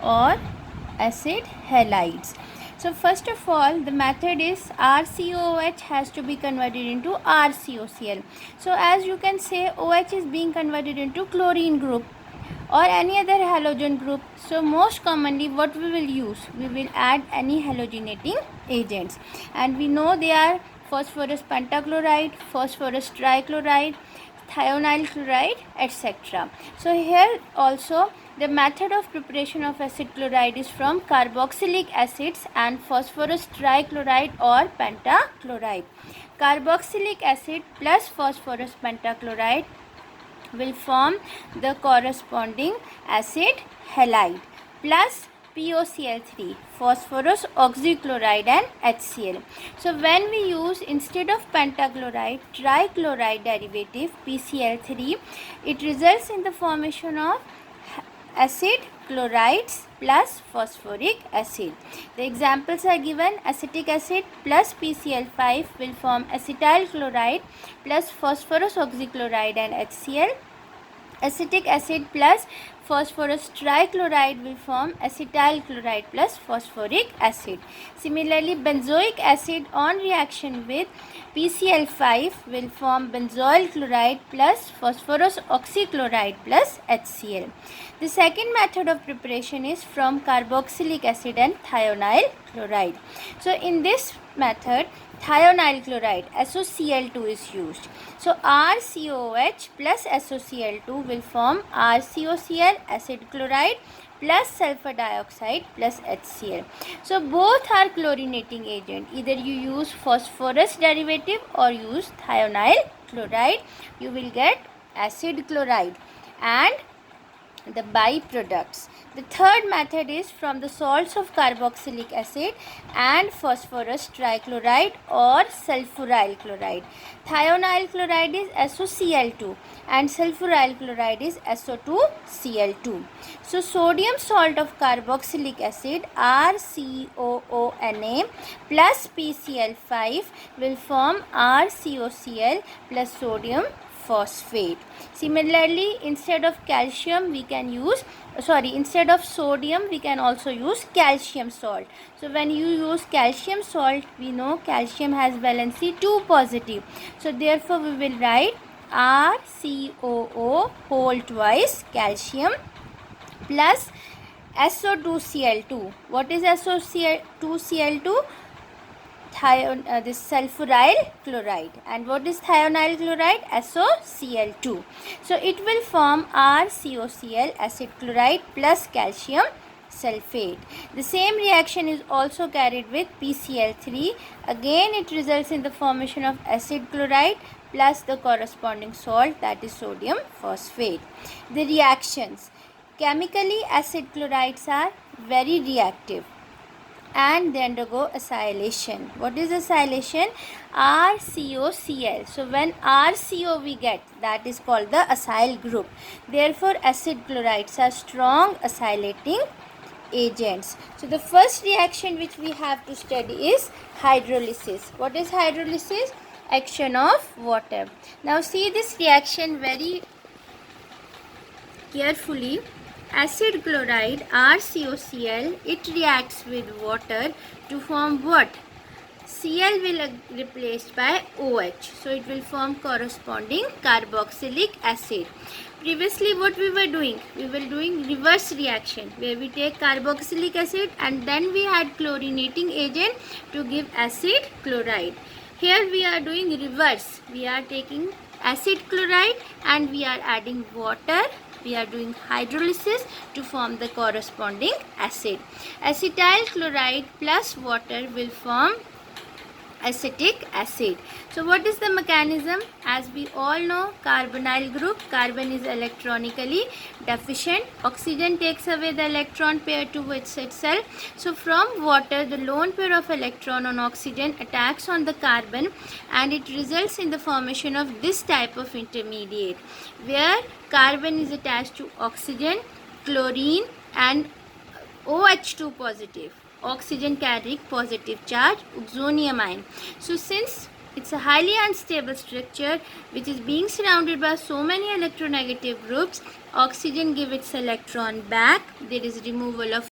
or acid halides. So first of all, the method is RCOH has to be converted into RCOCl. So as you can say, OH is being converted into chlorine group or any other halogen group. So most commonly what we will use, we will add any halogenating agents, and we know they are phosphorus pentachloride, phosphorus trichloride, thionyl chloride, etc. So here also the method of preparation of acid chloride is from carboxylic acids and phosphorus trichloride or pentachloride. Carboxylic acid plus phosphorus pentachloride will form the corresponding acid halide plus POCl3, phosphorus oxychloride and HCl. So when we use, instead of pentachloride, trichloride derivative PCl3, it results in the formation of acid chlorides plus phosphoric acid. The examples are given. Acetic acid plus PCl5 will form acetyl chloride plus phosphorus oxychloride and HCl. Acetic acid plus phosphorus trichloride will form acetyl chloride plus phosphoric acid. Similarly, benzoic acid on reaction with PCl5 will form benzoyl chloride plus phosphorus oxychloride plus HCl. The second method of preparation is from carboxylic acid and thionyl chloride. So in this method, thionyl chloride SOCl2 is used. So RCOH plus SOCl2 will form RCOCl, acid chloride plus sulfur dioxide plus HCl. So both are chlorinating agent. Either you use phosphorus derivative or use thionyl chloride, you will get acid chloride and the byproducts. The third method is from the salts of carboxylic acid and phosphorus trichloride or sulfuryl chloride. Thionyl chloride is SOCl2 and sulfuryl chloride is SO2Cl2. So sodium salt of carboxylic acid RCOONA plus PCl5 will form RCOCl plus sodium phosphate. Similarly, instead of calcium we can use, instead of sodium we can also use calcium salt. So when you use calcium salt, we know calcium has valency 2 positive. So therefore we will write RCOO whole twice calcium plus SO2Cl2. What is SO2Cl2? This sulfuryl chloride. And what is thionyl chloride? SOCl2. So it will form RCOCl, acid chloride plus calcium sulfate. The same reaction is also carried with PCl3. Again it results in the formation of acid chloride plus the corresponding salt, that is sodium phosphate. The reactions. Chemically, acid chlorides are very reactive and they undergo acylation. What is acylation? RCOCl. So when RCO we get, that is called the acyl group. Therefore acid chlorides are strong acylating agents. So the first reaction which we have to study is hydrolysis. What is hydrolysis? Action of water. Now see this reaction very carefully. Acid chloride RCOCl, it reacts with water to form what? Cl will be replaced by OH. So it will form corresponding carboxylic acid. Previously what we were doing? We were doing reverse reaction where we take carboxylic acid and then we had chlorinating agent to give acid chloride. Here we are doing reverse. We are taking acid chloride and we are adding water. We are doing hydrolysis to form the corresponding acid. Acetyl chloride plus water will form acetic acid. So what is the mechanism? As we all know, carbonyl group, carbon is electronically deficient. Oxygen takes away the electron pair towards itself. So from water, the lone pair of electron on oxygen attacks on the carbon and it results in the formation of this type of intermediate where carbon is attached to oxygen, chlorine and OH2 positive. Oxygen carrying positive charge, oxonium ion. So since it's a highly unstable structure which is being surrounded by so many electronegative groups, oxygen gives its electron back. There is removal of